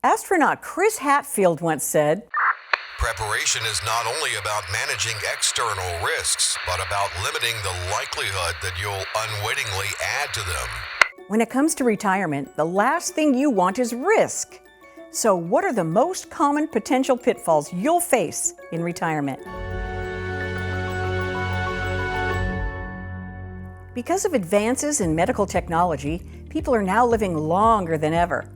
Astronaut Chris Hadfield once said, "Preparation is not only about managing external risks, but about limiting the likelihood that you'll unwittingly add to them." when it comes to retirement, the last thing you want is risk. So what are the most common potential pitfalls you'll face in retirement? Because of advances in medical technology, people are now living longer than ever.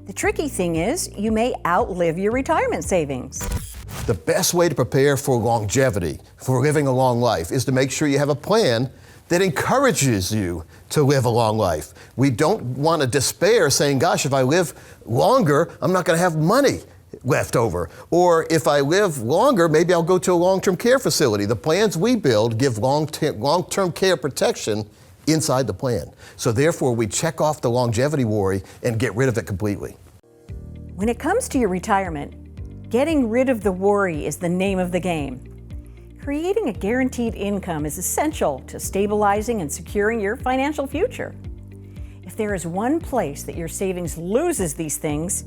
The tricky thing is, you may outlive your retirement savings. The best way to prepare for longevity, for living a long life, is to make sure you have a plan that encourages you to live a long life. We don't want to despair saying, gosh, if I live longer, I'm not going to have money left over. Or if I live longer, maybe I'll go to a long-term care facility. The plans we build give long-term care protection inside the plan. So therefore, we check off the longevity worry and get rid of it completely. When it comes to your retirement, getting rid of the worry is the name of the game. Creating a guaranteed income is essential to stabilizing and securing your financial future. If there is one place that your savings loses these things,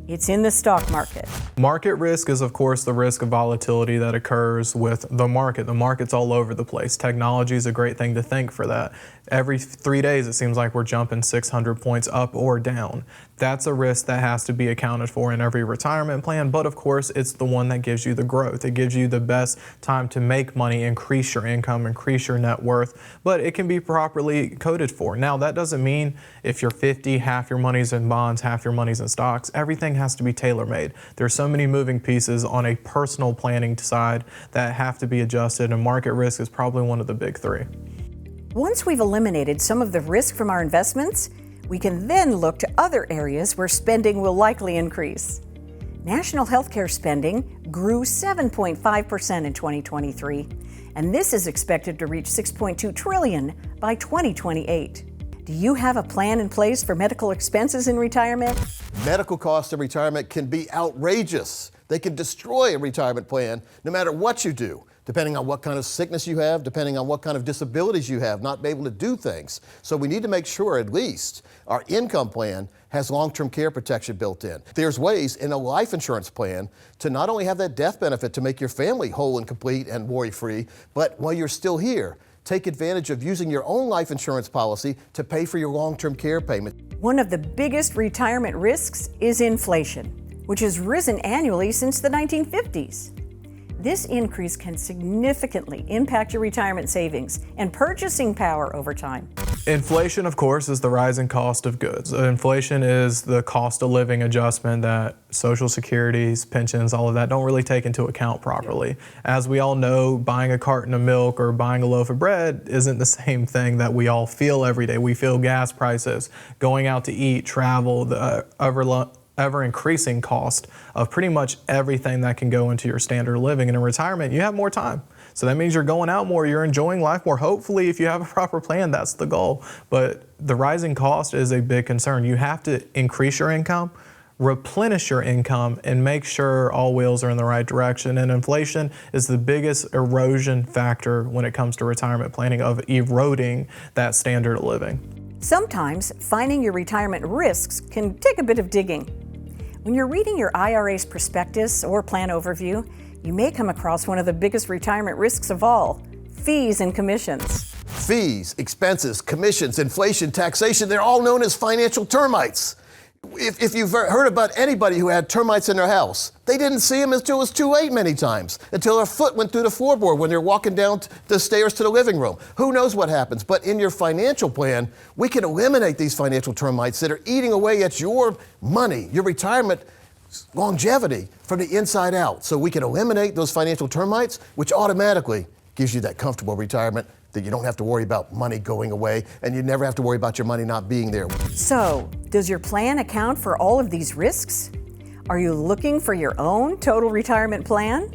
it's in the stock market. Market risk is, of course, the risk of volatility that occurs with the market. The market's all over the place. Technology is a great thing to think for that. Every 3 days, it seems like we're jumping 600 points up or down. That's a risk that has to be accounted for in every retirement plan, but of course, it's the one that gives you the growth. It gives you the best time to make money, increase your income, increase your net worth, but it can be properly coded for. Now, that doesn't mean if you're 50, half your money's in bonds, half your money's in stocks. Everything has to be tailor-made. There's so many moving pieces on a personal planning side that have to be adjusted, and market risk is probably one of the big three. Once we've eliminated some of the risk from our investments, we can then look to other areas where spending will likely increase. National healthcare spending grew 7.5% in 2023, and this is expected to reach $6.2 trillion by 2028. Do you have a plan in place for medical expenses in retirement? Medical costs in retirement can be outrageous. They can destroy a retirement plan no matter what you do, depending on what kind of sickness you have, depending on what kind of disabilities you have, not be able to do things. So we need to make sure at least our income plan has long-term care protection built in. There's ways in a life insurance plan to not only have that death benefit to make your family whole and complete and worry-free, but while you're still here, take advantage of using your own life insurance policy to pay for your long-term care payment. One of the biggest retirement risks is inflation, which has risen annually since the 1950s. This increase can significantly impact your retirement savings and purchasing power over time. Inflation, of course, is the rising cost of goods. Inflation is the cost of living adjustment that Social Securities, pensions, all of that don't really take into account properly. As we all know, buying a carton of milk or buying a loaf of bread isn't the same thing that we all feel every day. We feel gas prices, going out to eat, travel, the ever-increasing cost of pretty much everything that can go into your standard of living. And in retirement, you have more time. So that means you're going out more, you're enjoying life more. Hopefully, if you have a proper plan, that's the goal. But the rising cost is a big concern. You have to increase your income, replenish your income, and make sure all wheels are in the right direction. And inflation is the biggest erosion factor when it comes to retirement planning, of eroding that standard of living. Sometimes finding your retirement risks can take a bit of digging. When you're reading your IRA's prospectus or plan overview, you may come across one of the biggest retirement risks of all: fees and commissions. Fees, expenses, commissions, inflation, taxation, they're all known as financial termites. If you've heard about anybody who had termites in their house, they didn't see them until it was too late many times, until their foot went through the floorboard when they're walking down the stairs to the living room. Who knows what happens? But in your financial plan, we can eliminate these financial termites that are eating away at your money, your retirement longevity from the inside out. So we can eliminate those financial termites, which automatically gives you that comfortable retirement that you don't have to worry about money going away, and you never have to worry about your money not being there. So, does your plan account for all of these risks? Are you looking for your own total retirement plan?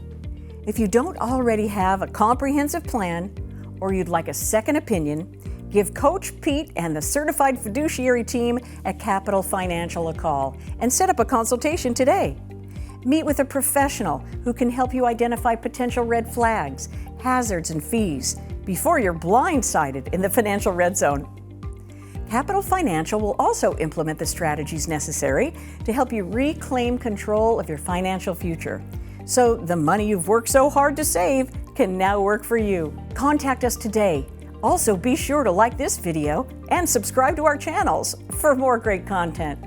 If you don't already have a comprehensive plan, or you'd like a second opinion, give Coach Pete and the certified fiduciary team at Capital Financial a call and set up a consultation today. Meet with a professional who can help you identify potential red flags, hazards, and fees before you're blindsided in the financial red zone. Capital Financial will also implement the strategies necessary to help you reclaim control of your financial future. So the money you've worked so hard to save can now work for you. Contact us today. Also, be sure to like this video and subscribe to our channels for more great content.